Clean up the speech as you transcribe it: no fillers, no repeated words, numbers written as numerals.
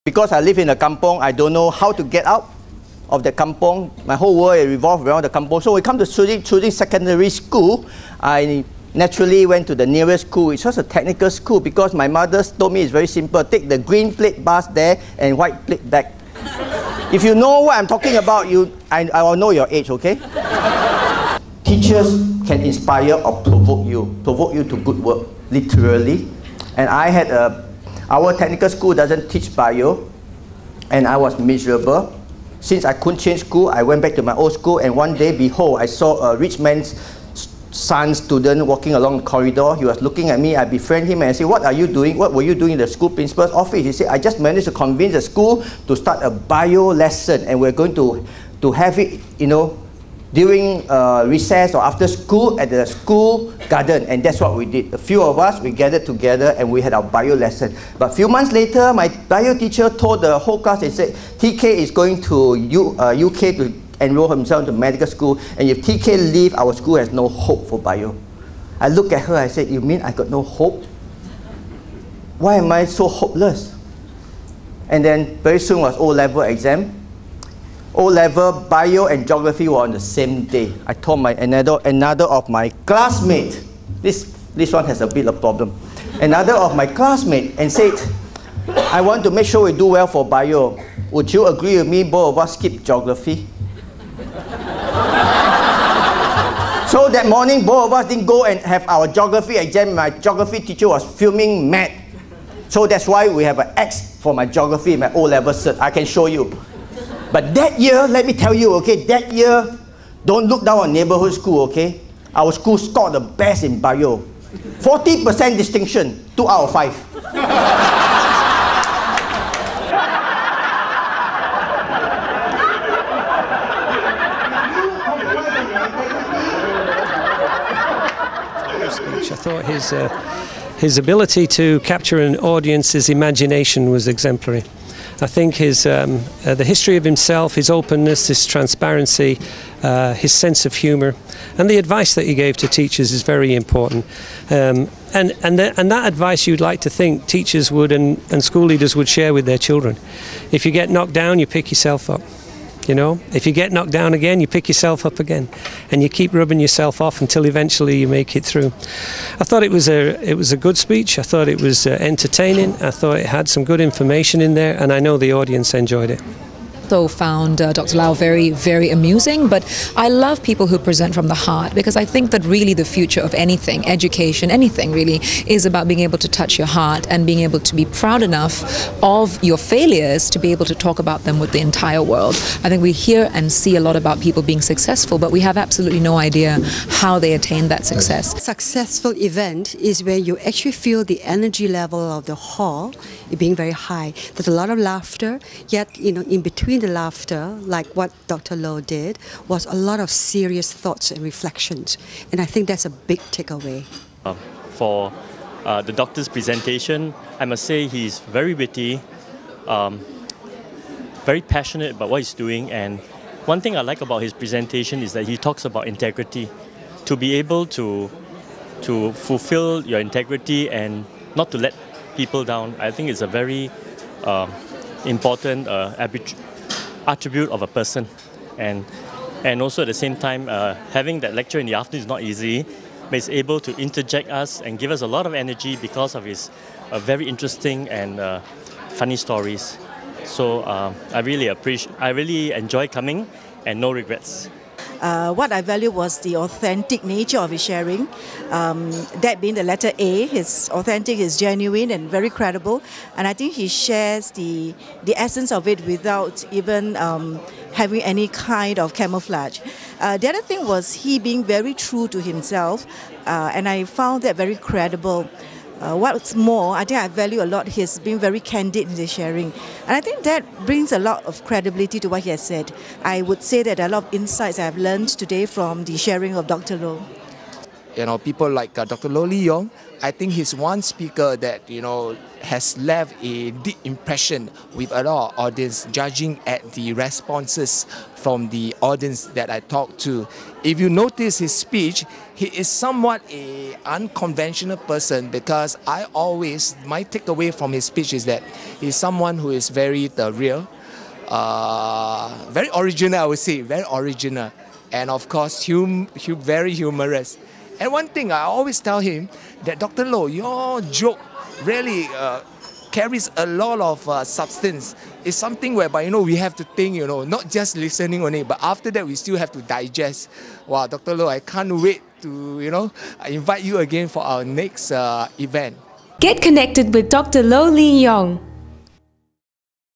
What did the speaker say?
Because I live in a kampong, I don't know how to get out of the kampong. My whole world revolved around the kampong. So when it comes to choosing secondary school, I naturally went to the nearest school, which was a technical school, because my mother told me it's very simple. Take the green plate bus there and white plate back. If you know what I'm talking about, I will know your age, okay? Teachers can inspire or provoke you to good work, literally. And I had our technical school doesn't teach bio, and I was miserable. Since I couldn't change school, I went back to my old school, and one day, behold, I saw a rich man's son student walking along the corridor. He was looking at me. I befriended him and I said, what are you doing? What were you doing in the school principal's office? He said, I just managed to convince the school to start a bio lesson, and we're going to have it, you know, during recess or after school at the school garden. And that's what we did. A few of us, we gathered together and we had our bio lesson. But a few months later, my bio teacher told the whole class, he said, TK is going to UK to enroll himself into medical school, and if TK leave, our school has no hope for bio. I looked at her, I said, you mean I got no hope? Why am I so hopeless? And then very soon was O-level exam. O-level, bio and geography were on the same day. I told another of my classmates, this one has a bit of problem, another of my classmates, and said, I want to make sure we do well for bio. Would you agree with me, both of us skip geography? So that morning, both of us didn't go and have our geography exam. My geography teacher was fuming mad. So that's why we have an X for my geography, my O-level cert. I can show you. But that year, let me tell you, okay, that year, don't look down on neighborhood school, okay? Our school scored the best in bio. 40% distinction, 2 out of 5. I thought his ability to capture an audience's imagination was exemplary. I think the history of himself, his openness, his transparency, his sense of humour, and the advice that he gave to teachers is very important. And that advice you'd like to think teachers would and school leaders would share with their children. If you get knocked down, you pick yourself up. You know, if you get knocked down again, you pick yourself up again, and you keep rubbing yourself off until eventually you make it through. I thought it was a good speech. I thought it was entertaining. I thought it had some good information in there, and I know the audience enjoyed it. Also found Dr. Lau very, very amusing, but I love people who present from the heart, because I think that really the future of anything, education, anything really, is about being able to touch your heart and being able to be proud enough of your failures to be able to talk about them with the entire world. I think we hear and see a lot about people being successful, but we have absolutely no idea how they attain that success. A successful event is where you actually feel the energy level of the hall being very high. There's a lot of laughter, yet, you know, in between the laughter, like what Dr. Low did, was a lot of serious thoughts and reflections. And I think that's a big takeaway. For the doctor's presentation, I must say he's very witty, very passionate about what he's doing. And one thing I like about his presentation is that he talks about integrity. To be able to fulfill your integrity and not to let people down, I think it's a very important attribute of a person. And also at the same time, having that lecture in the afternoon is not easy, but he's able to interject us and give us a lot of energy because of his very interesting and funny stories. So I really enjoy coming, and no regrets. What I value was the authentic nature of his sharing. That being the letter A, his authentic is genuine and very credible. And I think he shares the essence of it without even having any kind of camouflage. The other thing was he being very true to himself, and I found that very credible. What's more, I think I value a lot his being very candid in his sharing. And I think that brings a lot of credibility to what he has said. I would say that a lot of insights I have learned today from the sharing of Dr. Low. people like Dr. Low Lee Yong, I think he's one speaker that, has left a deep impression with a lot of audience, judging at the responses from the audience that I talked to. If you notice his speech, he is somewhat an unconventional person, because my takeaway from his speech is that he's someone who is very real, very original, I would say, very original, and of course very humorous. And one thing I always tell him, that Dr. Low, your joke really carries a lot of substance. It's something whereby, we have to think, not just listening only, but after that we still have to digest. Wow, Dr. Low, I can't wait to, invite you again for our next event. Get connected with Dr. Low Lee Yong.